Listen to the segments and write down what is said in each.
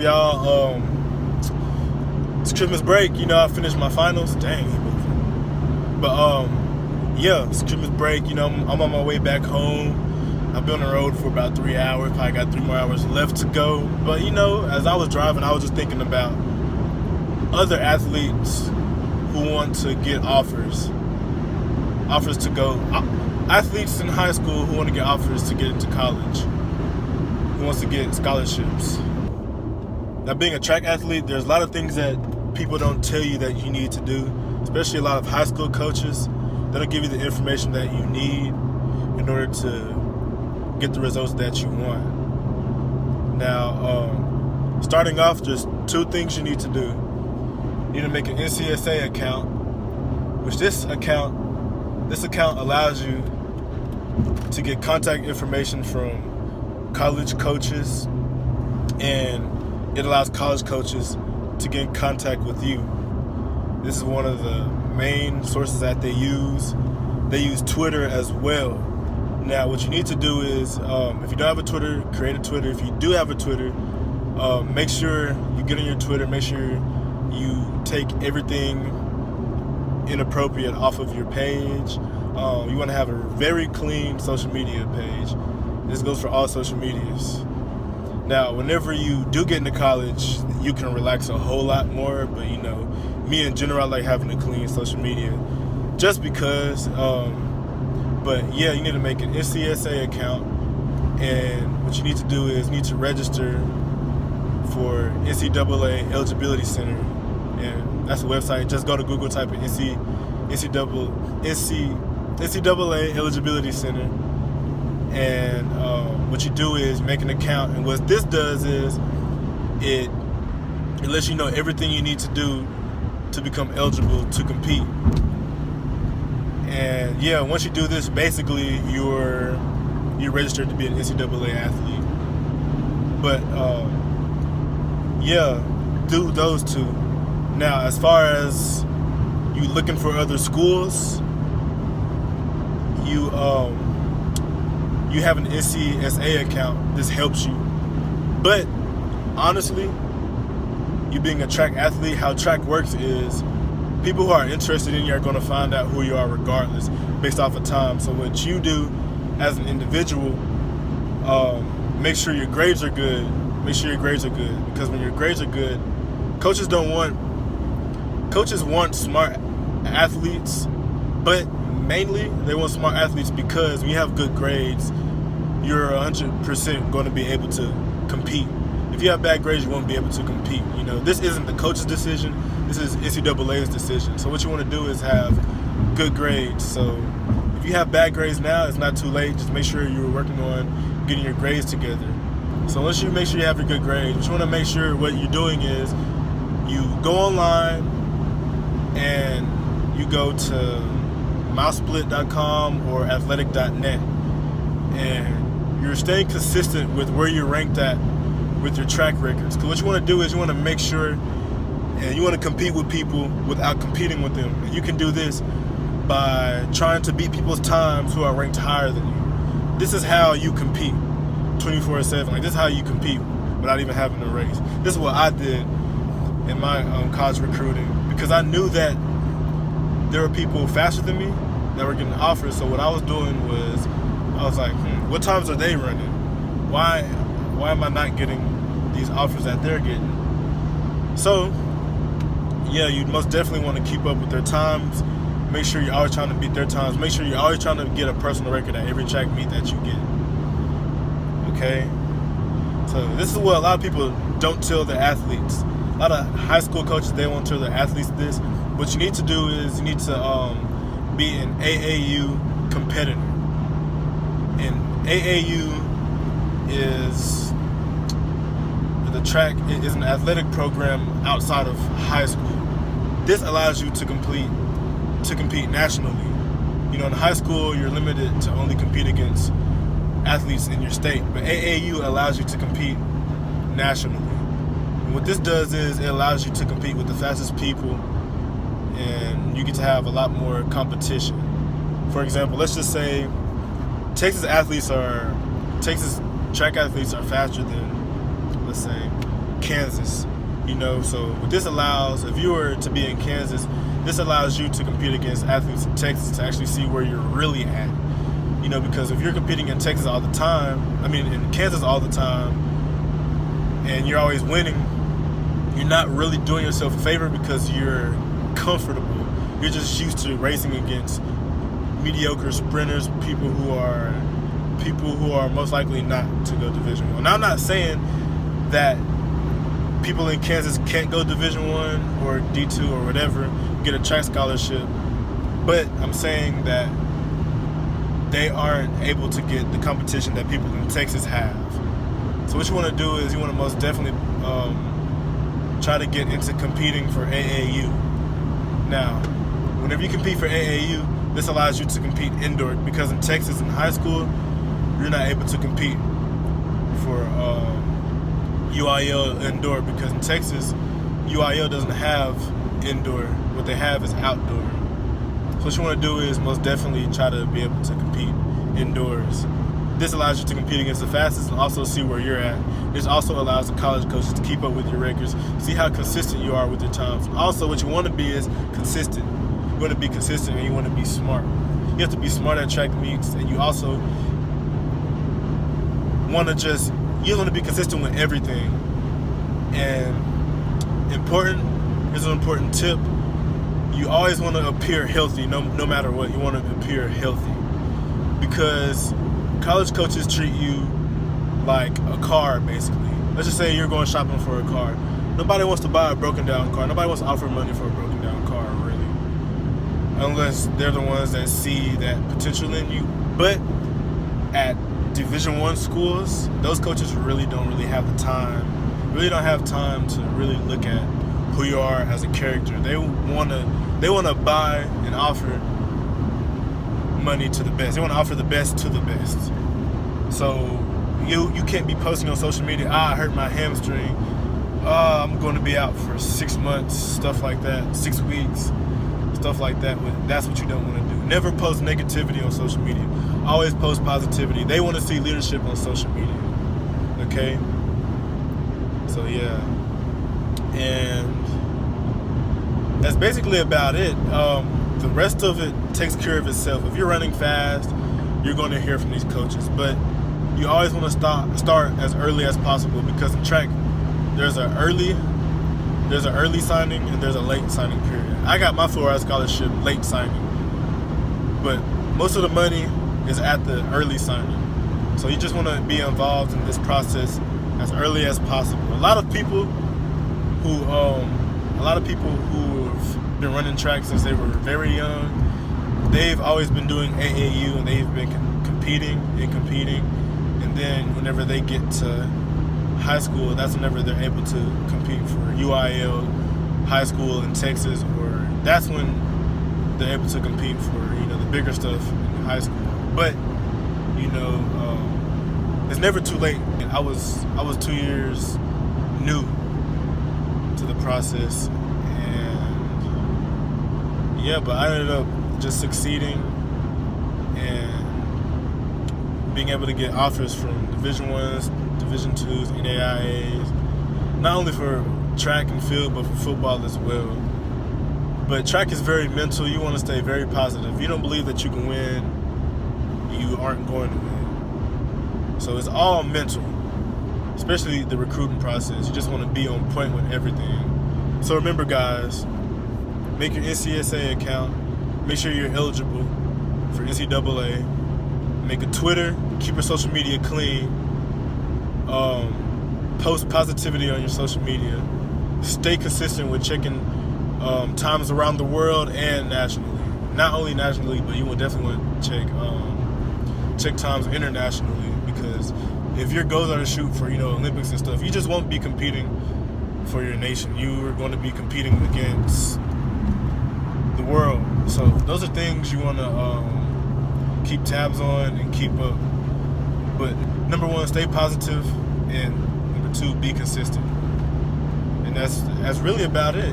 y'all? It's Christmas break. I finished my finals. Dang, he moving. But yeah, it's Christmas break. I'm on my way back home. I've been on the road for about 3 hours. Probably got 3 more hours left to go. But as I was driving, I was just thinking about other athletes who want to get offers to go. Athletes in high school who want to get offers to get into college, who wants to get scholarships. Now, being a track athlete, there's a lot of things that people don't tell you that you need to do, especially a lot of high school coaches. They don't give you the information that you need in order to get the results that you want. Now, starting off, just 2 things you need to do. You need to make an NCSA account, which this account allows you to get contact information from college coaches, and it allows college coaches to get in contact with you. This is one of the main sources that they use. They use Twitter as well. Now, what you need to do is, if you don't have a Twitter, create a Twitter. If you do have a Twitter, make sure you get on your Twitter. Make sure you take everything inappropriate off of your page. You want to have a very clean social media page. This goes for all social medias. Now, whenever you do get into college, you can relax a whole lot more. But me in general, I like having a clean social media, just because. But yeah, you need to make an NCSA account, and what you need to do is need to register for NCAA Eligibility Center, and that's a website. Just go to Google, type in NCAA Eligibility Center, and what you do is make an account. And what this does is it lets you know everything you need to do to become eligible to compete. And yeah, once you do this, basically you're registered to be an NCAA athlete. But yeah, do those 2. Now, as far as you looking for other schools, you have an NCSA account. This helps you. But honestly, you being a track athlete, how track works is people who are interested in you are going to find out who you are regardless, based off of time. So what you do as an individual, make sure your grades are good. Make sure your grades are good, because when your grades are good, coaches want smart athletes, but mainly they want smart athletes because when you have good grades, you're 100% going to be able to compete. If you have bad grades, you won't be able to compete. This isn't the coach's decision. This is NCAA's decision. So what you want to do is have good grades. So if you have bad grades now, it's not too late. Just make sure you're working on getting your grades together. So once you make sure you have your good grades, what you want to make sure what you're doing is you go online and you go to mousesplit.com or athletic.net, and you're staying consistent with where you're ranked at with your track records. Because what you want to do is you want to make sure, and you want to compete with people without competing with them. And you can do this by trying to beat people's times who are ranked higher than you. This is how you compete 24/7. Like, this is how you compete without even having to race. This is what I did in my college recruiting, because I knew that there were people faster than me that were getting offers. So what I was doing was, I was like, what times are they running? Why am I not getting these offers that they're getting? So yeah, you most definitely want to keep up with their times. Make sure you're always trying to beat their times. Make sure you're always trying to get a personal record at every track meet that you get. Okay? So this is what a lot of people don't tell their athletes. A lot of high school coaches, they won't tell their athletes this. What you need to do is you need to be an AAU competitor. And AAU is the track is an athletic program outside of high school. This allows you to compete nationally. In high school, you're limited to only compete against athletes in your state, but AAU allows you to compete nationally. And what this does is it allows you to compete with the fastest people, and you get to have a lot more competition. For example, let's just say Texas track athletes are faster than, let's say, Kansas. So what this allows, if you were to be in Kansas, this allows you to compete against athletes in Texas to actually see where you're really at. Because if you're competing in Texas all the time, in Kansas all the time, and you're always winning, you're not really doing yourself a favor because you're comfortable. You're just used to racing against mediocre sprinters, people who are most likely not to go Division I. Now, I'm not saying that people in Kansas can't go Division I or D2 or whatever, get a track scholarship, but I'm saying that they aren't able to get the competition that people in Texas have. So what you want to do is you want to most definitely try to get into competing for AAU. Now, whenever you compete for AAU, this allows you to compete indoor, because in Texas in high school, you're not able to compete for UIL indoor, because in Texas, UIL doesn't have indoor. What they have is outdoor. So what you want to do is most definitely try to be able to compete indoors. This allows you to compete against the fastest and also see where you're at. This also allows the college coaches to keep up with your records, see how consistent you are with your times. Also, what you want to be is consistent. You want to be consistent and you want to be smart. You have to be smart at track meets, and you also want to be consistent with everything. And here's an important tip. You always want to appear healthy, no matter what. You want to appear healthy, because college coaches treat you like a car, basically. Let's just say you're going shopping for a car. Nobody wants to buy a broken down car. Nobody wants to offer money for a broken down car, really, unless they're the ones that see that potential in you. But at Division I schools, those coaches really don't have the time. Really don't have time to really look at who you are as a character. They want to buy and offer money to the best. They want to offer the best to the best. So you can't be posting on social media, I hurt my hamstring, I'm going to be out for 6 months, stuff like that, 6 weeks, stuff like that. That's what you don't want to do. Never post negativity on social media. Always post positivity. They want to see leadership on social media. Okay? So yeah. And that's basically about it. The rest of it takes care of itself. If you're running fast, you're going to hear from these coaches. But you always want to start as early as possible, because in track, there's an early signing and there's a late signing period. I got my 4-hour scholarship late signing, but most of the money is at the early signing. So you just want to be involved in this process as early as possible. A lot of people who have been running track since they were very young, they've always been doing AAU, and they've been competing, and then whenever they get to high school, that's whenever they're able to compete for UIL high school in Texas, or that's when they're able to compete for the bigger stuff in high school. But it's never too late. I was 2 years new to the process, and yeah, but I ended up just succeeding and being able to get offers from Division I's, Division II's, NAIAs, not only for track and field, but for football as well. But track is very mental. You want to stay very positive. If you don't believe that you can win, you aren't going to win. So it's all mental, especially the recruiting process. You just want to be on point with everything. So remember, guys, make your NCSA account. Make sure you're eligible for NCAA. Make a Twitter. Keep your social media clean. Post positivity on your social media. Stay consistent with checking times around the world and nationally. Not only nationally, but you will definitely want to check times internationally, because if your goals are to shoot for Olympics and stuff, you just won't be competing for your nation. You are going to be competing against the world. So those are things you want to keep tabs on and keep up. But number one, stay positive, and number two, be consistent. And that's really about it.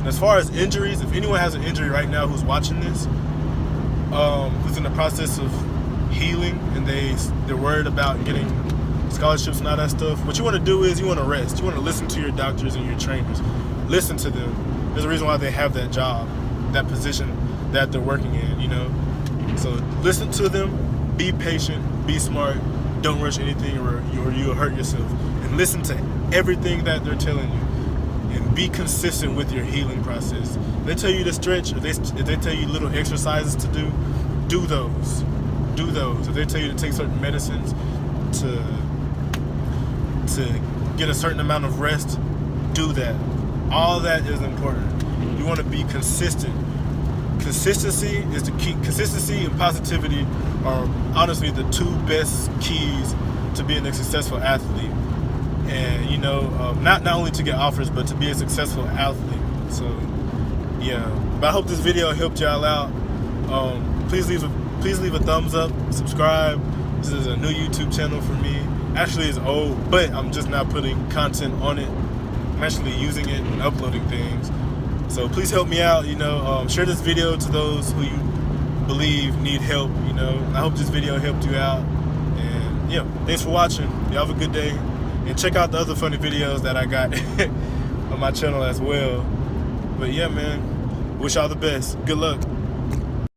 As far as injuries, if anyone has an injury right now who's watching this, who's in the process of healing, and they're worried about getting scholarships and all that stuff. What you want to do is you want to rest. You want to listen to your doctors and your trainers. Listen to them. There's a reason why they have that job, that position that they're working in, you know. So listen to them, be patient, be smart, don't rush anything or you'll hurt yourself. And listen to everything that they're telling you. And be consistent with your healing process. If they tell you to stretch, or if they tell you little exercises to do those. Do those. If they tell you to take certain medicines to get a certain amount of rest, do that. All that is important. You want to be consistent. Consistency is the key. Consistency and positivity are honestly the two best keys to being a successful athlete. And you know, not only to get offers, but to be a successful athlete. So yeah. But I hope this video helped y'all out. Please leave a thumbs up, subscribe. This is a new YouTube channel for me. Actually, it's old, but I'm just now putting content on it. I'm actually using it and uploading things. So please help me out, you know. Share this video to those who you believe need help, you know. I hope this video helped you out. And yeah, thanks for watching. Y'all have a good day. And check out the other funny videos that I got on my channel as well. But yeah, man, wish y'all the best. Good luck.